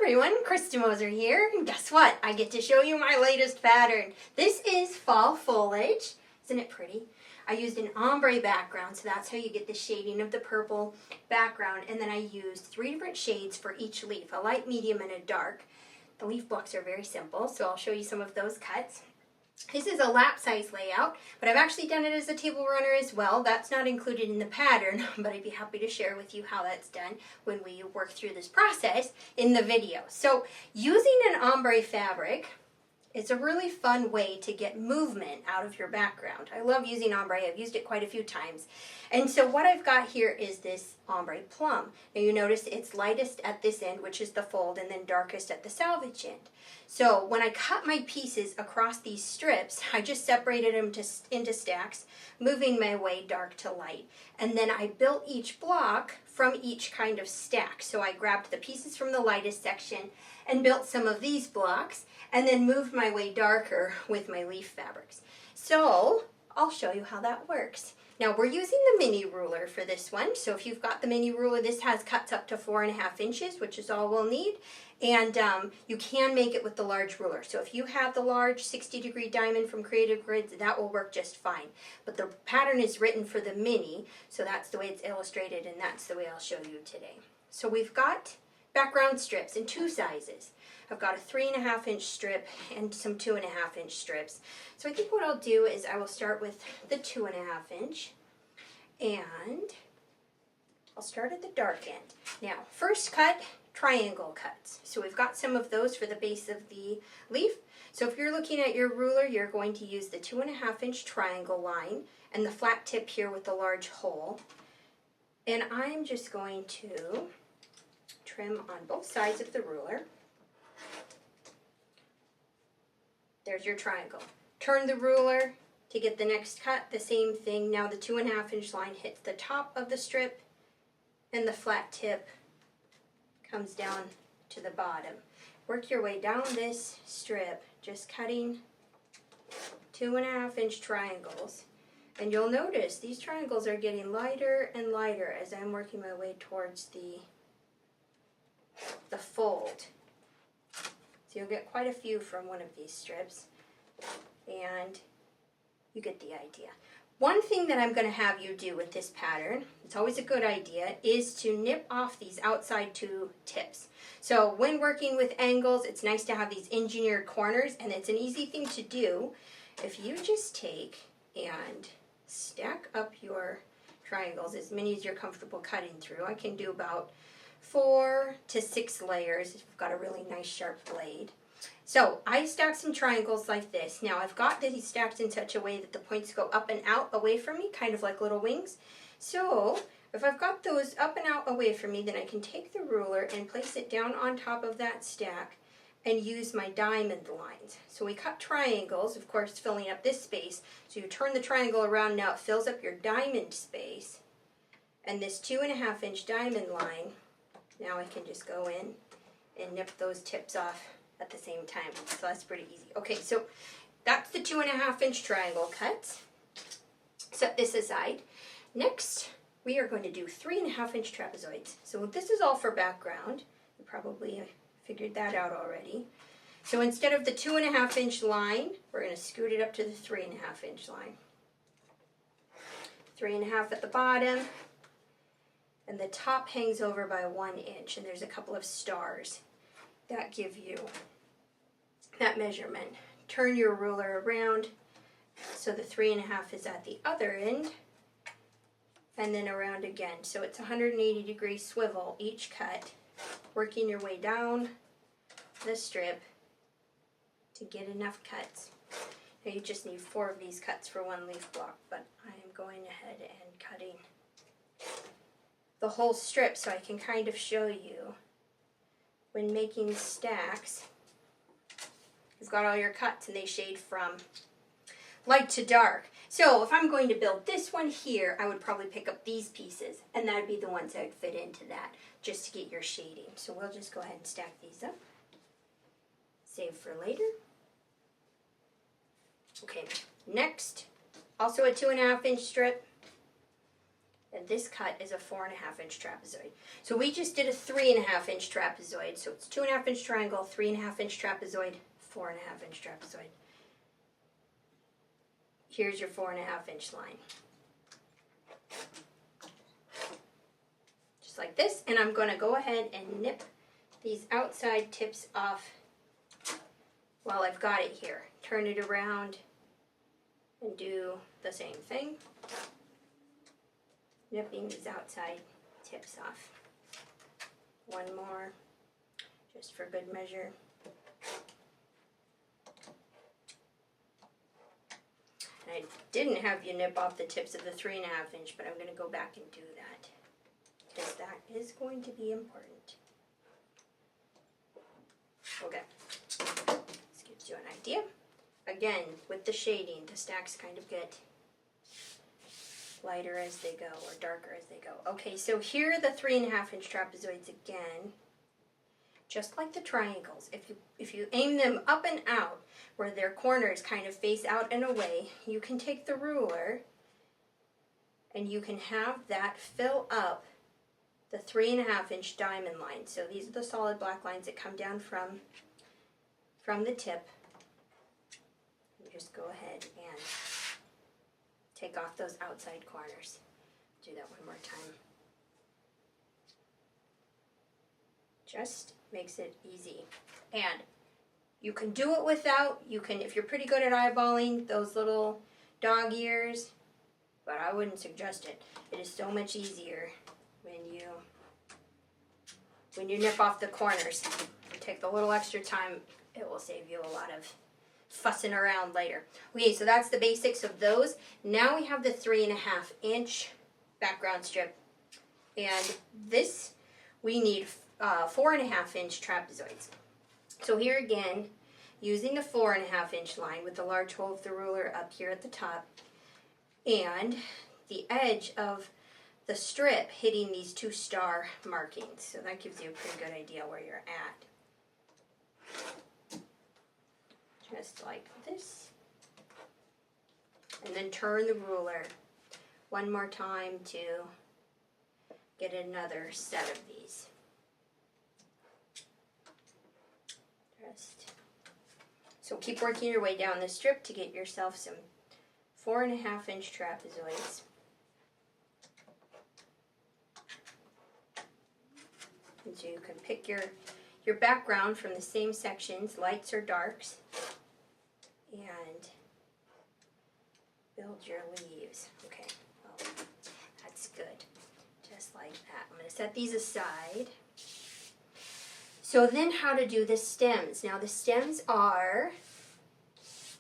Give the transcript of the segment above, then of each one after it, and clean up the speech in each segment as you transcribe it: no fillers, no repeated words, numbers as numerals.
everyone, Krista Moser here, and guess what? I get to show you my latest pattern. This is Fall Foliage. Isn't it pretty? I used an ombre background, so that's how you get the shading of the purple background, and then I used 3 different shades for each leaf, a light, medium, and a dark. The leaf blocks are very simple, so I'll show you some of those cuts. This is a lap size layout, but I've actually done it as a table runner as well. That's not included in the pattern, but I'd be happy to share with you how that's done when we work through this process in the video. So using an ombre fabric, it's a really fun way to get movement out of your background. I love using ombre. I've used it quite a few times. And so what I've got here is this ombre plum. Now you notice it's lightest at this end, which is the fold, and then darkest at the salvage end. So when I cut my pieces across these strips, I just separated them into stacks, moving my way dark to light. And then I built each block from each kind of stack. So I grabbed the pieces from the lightest section and built some of these blocks, and then moved my way darker with my leaf fabrics. So I'll show you how that works. Now we're using the mini ruler for this one, so if you've got the mini ruler, this has cuts up to 4.5 inches, which is all we'll need, and you can make it with the large ruler. So if you have the large 60-degree diamond from Creative Grids, that will work just fine. But the pattern is written for the mini, so that's the way it's illustrated, and that's the way I'll show you today. So we've got background strips in 2 sizes. I've got a 3.5 inch strip and some 2.5 inch strips. So I think what I'll do is I will start with the 2.5 inch, and I'll start at the dark end. Now, first cut, triangle cuts. So we've got some of those for the base of the leaf. So if you're looking at your ruler, you're going to use the 2.5 inch triangle line and the flat tip here with the large hole. And I'm just going to trim on both sides of the ruler. There's your triangle. Turn the ruler to get the next cut, the same thing. Now the 2.5 inch line hits the top of the strip and the flat tip comes down to the bottom. Work your way down this strip, just cutting 2.5 inch triangles. And you'll notice these triangles are getting lighter and lighter as I'm working my way towards the fold. So you'll get quite a few from one of these strips, and you get the idea. One thing that I'm going to have you do with this pattern, it's always a good idea, is to nip off these outside 2 tips. So when working with angles, it's nice to have these engineered corners, and it's an easy thing to do. If you just take and stack up your triangles, as many as you're comfortable cutting through. I can do about 4 to 6 layers if you've got a really nice sharp blade. So I stacked some triangles like this. Now I've got these stacked in such a way that the points go up and out away from me, kind of like little wings. So if I've got those up and out away from me, then I can take the ruler and place it down on top of that stack and use my diamond lines. So we cut triangles, of course filling up this space. So you turn the triangle around, now it fills up your diamond space. And this 2.5 inch diamond line, now I can just go in and nip those tips off at the same time. So that's pretty easy. Okay, so that's the 2.5 inch triangle cut. Set this aside. Next, we are going to do 3.5 inch trapezoids. So this is all for background. You probably figured that out already. So instead of the 2.5 inch line, we're going to scoot it up to the 3.5 inch line. 3.5 at the bottom. And the top hangs over by 1 inch, and there's a couple of stars that give you that measurement. Turn your ruler around so the 3.5 is at the other end, and then around again. So it's 180-degree swivel each cut, working your way down the strip to get enough cuts. Now you just need 4 of these cuts for 1 leaf block, but I am going ahead and cutting the whole strip so I can kind of show you when making stacks. You've got all your cuts and they shade from light to dark. So if I'm going to build this one here, I would probably pick up these pieces, and that would be the ones that would fit into that, just to get your shading. So we'll just go ahead and stack these up. Save for later. Okay, next, also a 2.5 inch strip. And this cut is a 4.5 inch trapezoid. So we just did a 3.5 inch trapezoid. So it's 2.5 inch triangle, 3.5 inch trapezoid, 4.5 inch trapezoid. Here's your 4.5 inch line. Just like this. And I'm going to go ahead and nip these outside tips off while I've got it here. Turn it around and do the same thing. Nipping these outside tips off. One more, just for good measure. And I didn't have you nip off the tips of the 3.5 inch, but I'm going to go back and do that, because that is going to be important. Okay, this gives you an idea. Again, with the shading, the stacks kind of get lighter as they go, or darker as they go. Okay, so here are the 3.5 inch trapezoids again. Just like the triangles, if you aim them up and out, where their corners kind of face out and away, you can take the ruler and you can have that fill up the 3.5 inch diamond line. So these are the solid black lines that come down from the tip. You just go ahead and take off those outside corners. Do that one more time. Just makes it easy. And you can do it without, if you're pretty good at eyeballing those little dog ears, but I wouldn't suggest it. It is so much easier when you nip off the corners. You take the little extra time, it will save you a lot of fussing around later. Okay, so that's the basics of those. Now we have the 3.5 inch background strip, and this we need 4.5 inch trapezoids. So here again, using the 4.5 inch line with the large hole of the ruler up here at the top, and the edge of the strip hitting these 2 star markings. So that gives you a pretty good idea where you're at. Just like this. And then turn the ruler one more time to get another set of these. So keep working your way down the strip to get yourself some 4.5 inch trapezoids. And so you can pick your background from the same sections, lights or darks, and build your leaves. Okay, well, that's good. Just like that. I'm going to set these aside. So then how to do the stems. Now the stems are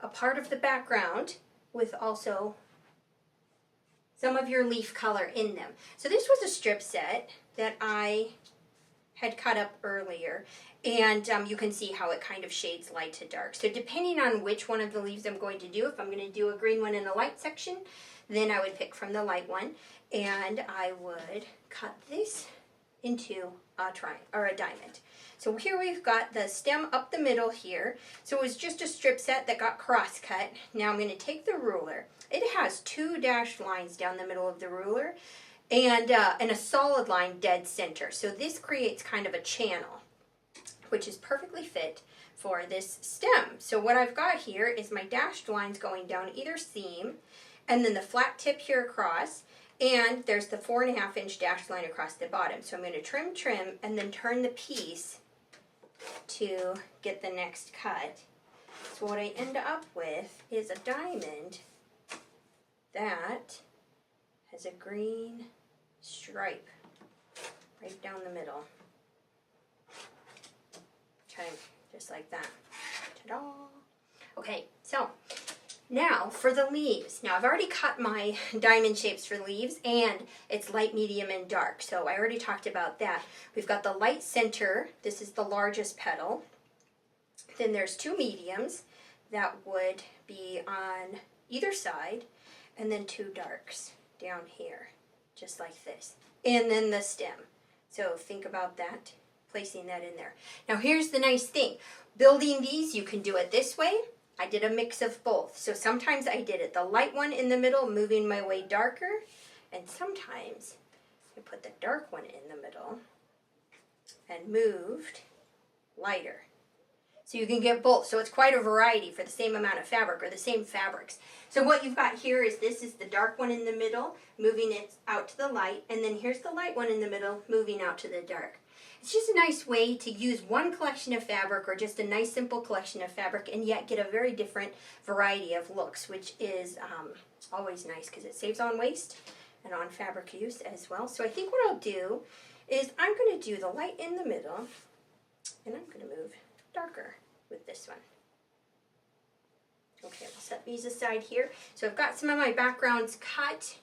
a part of the background with also some of your leaf color in them. So this was a strip set that I had cut up earlier, and you can see how it kind of shades light to dark. So depending on which one of the leaves I'm going to do, if I'm going to do a green one in a light section, then I would pick from the light one, and I would cut this into a triangle or a diamond. So here we've got the stem up the middle here. So it was just a strip set that got cross cut. Now I'm going to take the ruler. It has 2 dashed lines down the middle of the ruler and a solid line dead center. So this creates kind of a channel, which is perfectly fit for this stem. So what I've got here is my dashed lines going down either seam, and then the flat tip here across, and there's the 4.5 inch dashed line across the bottom. So I'm going to trim, and then turn the piece to get the next cut. So what I end up with is a diamond that has a green stripe right down the middle. Okay, just like that. Ta-da! Okay, so now for the leaves. Now I've already cut my diamond shapes for leaves, and it's light, medium, and dark. So I already talked about that. We've got the light center. This is the largest petal. Then there's 2 mediums that would be on either side, and then 2 darks down here, just like this. And then the stem. So think about that, placing that in there. Now here's the nice thing. Building these, you can do it this way. I did a mix of both. So sometimes I did it the light one in the middle, moving my way darker, And sometimes I put the dark one in the middle and moved lighter. So you can get both. So it's quite a variety for the same amount of fabric or the same fabrics. So what you've got here is this is the dark one in the middle, moving it out to the light. And then here's the light one in the middle, moving out to the dark. It's just a nice way to use one collection of fabric or just a nice simple collection of fabric and yet get a very different variety of looks, which is always nice because it saves on waste and on fabric use as well. So I think what I'll do is I'm going to do the light in the middle and I'm going to move darker with this one. Okay, I'll set these aside here. So I've got some of my backgrounds cut.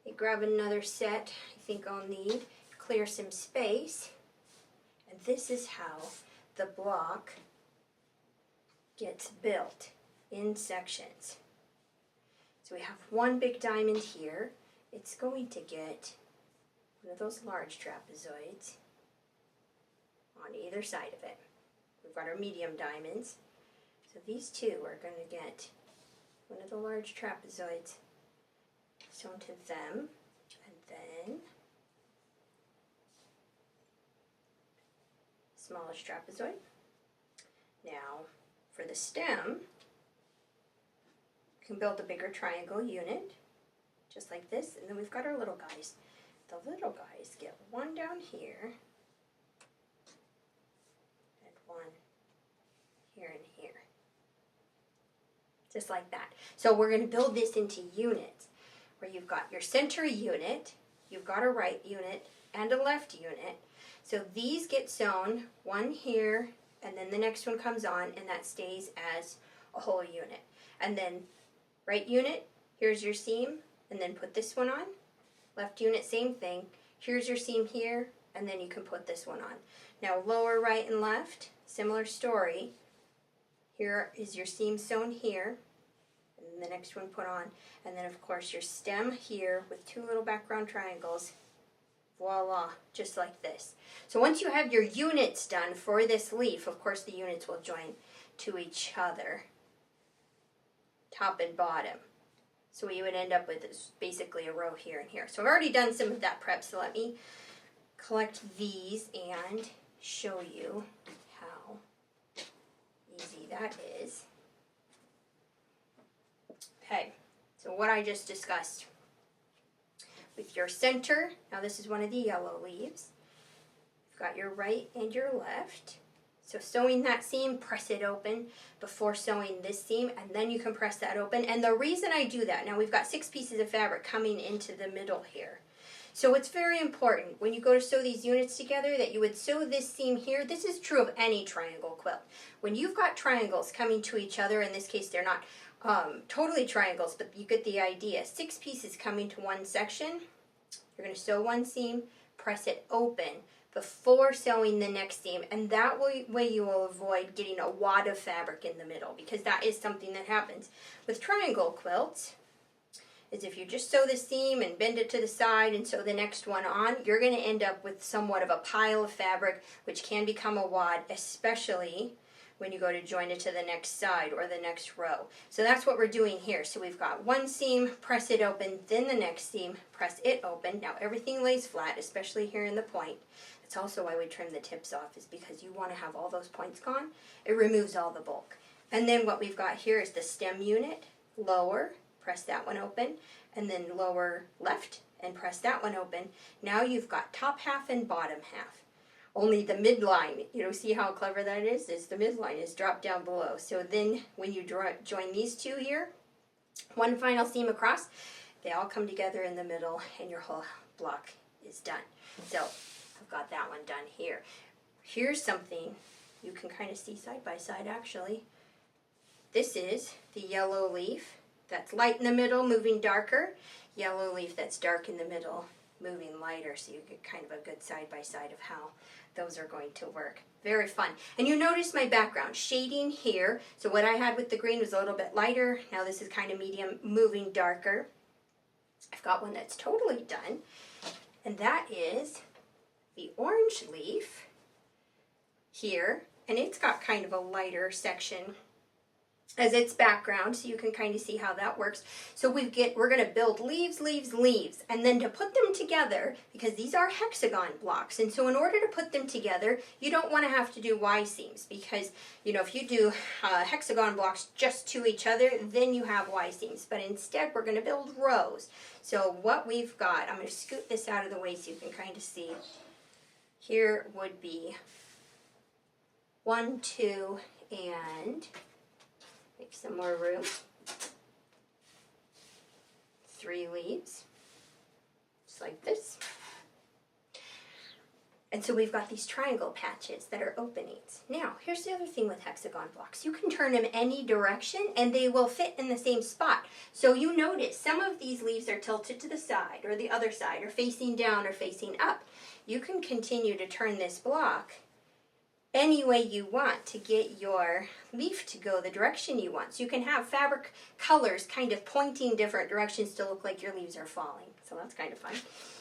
I grab another set. I think I'll need clear some space. And this is how the block gets built in sections. So we have one big diamond here. It's going to get one of those large trapezoids on either side of it. We've got our medium diamonds. So these two are going to get one of the large trapezoids sewn to them. And then smallest trapezoid. Now for the stem, you can build a bigger triangle unit, just like this. And then we've got our little guys. The little guys get one down here, one here and here. Just like that. So we're going to build this into units where you've got your center unit, you've got a right unit, and a left unit. So these get sewn, one here, and then the next one comes on, and that stays as a whole unit. And then right unit, here's your seam, and then put this one on. Left unit, same thing. Here's your seam here, and then you can put this one on. Now lower right and left, similar story. Here is your seam sewn here, and the next one put on. And then of course your stem here with two little background triangles. Voila, just like this. So once you have your units done for this leaf, of course the units will join to each other, top and bottom. So what you would end up with is basically a row here and here. So I've already done some of that prep, so let me collect these and show you how easy that is. Okay, so what I just discussed with your center, now this is one of the yellow leaves. You've got your right and your left. So sewing that seam, press it open before sewing this seam, and then you can press that open. And the reason I do that, now we've got 6 pieces of fabric coming into the middle here. So it's very important when you go to sew these units together that you would sew this seam here. This is true of any triangle quilt. When you've got triangles coming to each other, in this case they're not totally triangles, but you get the idea. 6 pieces coming to one section. You're going to sew one seam, press it open before sewing the next seam, and that way you will avoid getting a wad of fabric in the middle, because that is something that happens with triangle quilts. Is if you just sew the seam and bend it to the side and sew the next one on, you're going to end up with somewhat of a pile of fabric, which can become a wad, especially when you go to join it to the next side or the next row. So that's what we're doing here. So we've got one seam, press it open, then the next seam, press it open. Now everything lays flat, especially here in the point. That's also why we trim the tips off, is because you want to have all those points gone. It removes all the bulk. And then what we've got here is the stem unit, lower, press that one open, and then lower left and press that one open. Now you've got top half and bottom half. Only the midline, you know, see how clever that is the midline is dropped down below. So then when you join these two here, one final seam across, they all come together in the middle and your whole block is done. So I've got that one done here. Here's something you can kind of see side by side actually. This is the yellow leaf that's light in the middle, moving darker. Yellow leaf that's dark in the middle, moving lighter. So you get kind of a good side by side of how those are going to work. Very fun. And you notice my background shading here. So what I had with the green was a little bit lighter. Now this is kind of medium, moving darker. I've got one that's totally done. And that is the orange leaf here. And it's got kind of a lighter section as its background, so you can kind of see how that works. So we're going to build leaves, leaves, leaves, and then to put them together, because these are hexagon blocks, and so in order to put them together, you don't want to have to do Y seams, because, you know, if you do hexagon blocks just to each other, then you have Y seams, but instead we're going to build rows. So what we've got, I'm going to scoot this out of the way so you can kind of see. Here would be 1, 2, and make some more room. 3 leaves, just like this. And so we've got these triangle patches that are openings. Now, here's the other thing with hexagon blocks. You can turn them any direction and they will fit in the same spot. So you notice some of these leaves are tilted to the side or the other side, or facing down or facing up. You can continue to turn this block any way you want to get your leaf to go the direction you want. So you can have fabric colors kind of pointing different directions to look like your leaves are falling. So that's kind of fun.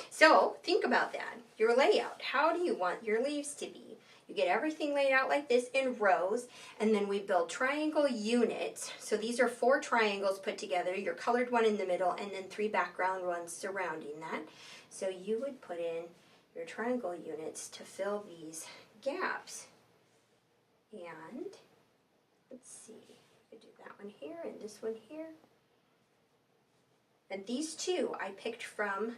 So think about that, your layout. How do you want your leaves to be? You get everything laid out like this in rows, and then we build triangle units. So these are 4 triangles put together, your colored one in the middle, and then 3 background ones surrounding that. So you would put in your triangle units to fill these gaps. And let's see, I do that one here and this one here. And these 2 I picked from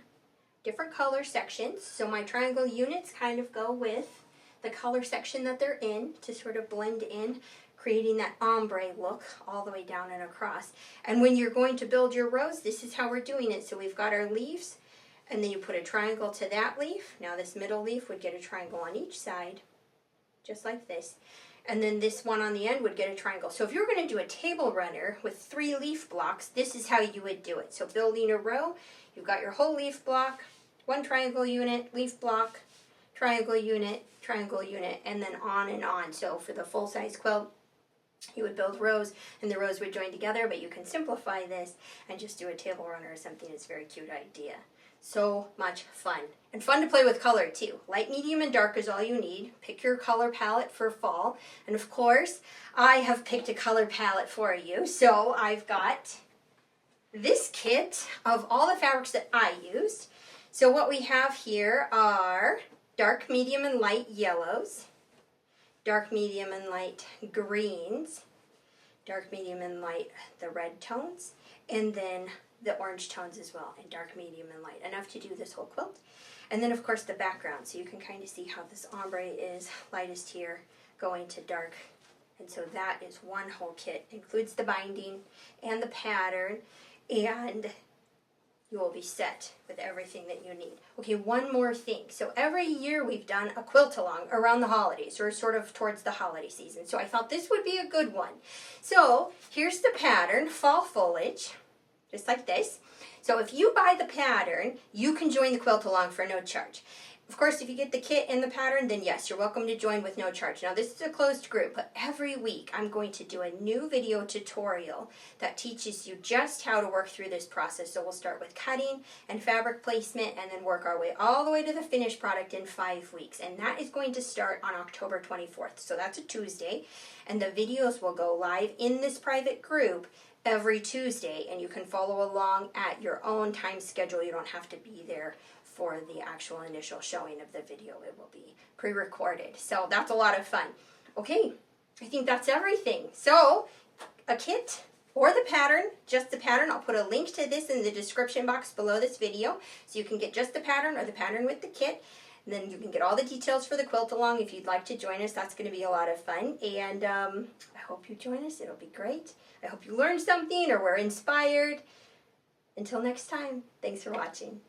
different color sections. So my triangle units kind of go with the color section that they're in to sort of blend in, creating that ombre look all the way down and across. And when you're going to build your rows, this is how we're doing it. So we've got our leaves, and then you put a triangle to that leaf. Now this middle leaf would get a triangle on each side, just like this. And then this one on the end would get a triangle. So if you're going to do a table runner with 3 leaf blocks, this is how you would do it. So building a row, you've got your whole leaf block, 1 triangle unit, leaf block, triangle unit, and then on and on. So for the full-size quilt, you would build rows, and the rows would join together, but you can simplify this and just do a table runner or something. It's a very cute idea. So much fun. And fun to play with color too. Light, medium, and dark is all you need. Pick your color palette for fall. And of course, I have picked a color palette for you. So I've got this kit of all the fabrics that I used. So what we have here are dark, medium, and light yellows, dark, medium, and light greens, dark, medium, and light the red tones, and then the orange tones as well, and dark, medium, and light, enough to do this whole quilt. And then of course the background, so you can kind of see how this ombre is lightest here going to dark. And so that is one whole kit. Includes the binding and the pattern, and you will be set with everything that you need. Okay, one more thing. So every year we've done a quilt along around the holidays, or sort of towards the holiday season. So I thought this would be a good one. So here's the pattern, Fall Foliage, just like this. So if you buy the pattern, you can join the quilt along for no charge. Of course, if you get the kit and the pattern, then yes, you're welcome to join with no charge. Now, this is a closed group, but every week I'm going to do a new video tutorial that teaches you just how to work through this process. So we'll start with cutting and fabric placement, and then work our way all the way to the finished product in 5 weeks. And that is going to start on October 24th. So that's a Tuesday. And the videos will go live in this private group every Tuesday, and you can follow along at your own time schedule. You don't have to be there for the actual initial showing of the video. It will be pre-recorded. So that's a lot of fun. Okay, I think that's everything. So a kit or the pattern, just the pattern. I'll put a link to this in the description box below this video, so you can get just the pattern or the pattern with the kit. And then you can get all the details for the quilt along if you'd like to join us. That's going to be a lot of fun. And I hope you join us. It'll be great. I hope you learned something or were inspired. Until next time, thanks for watching.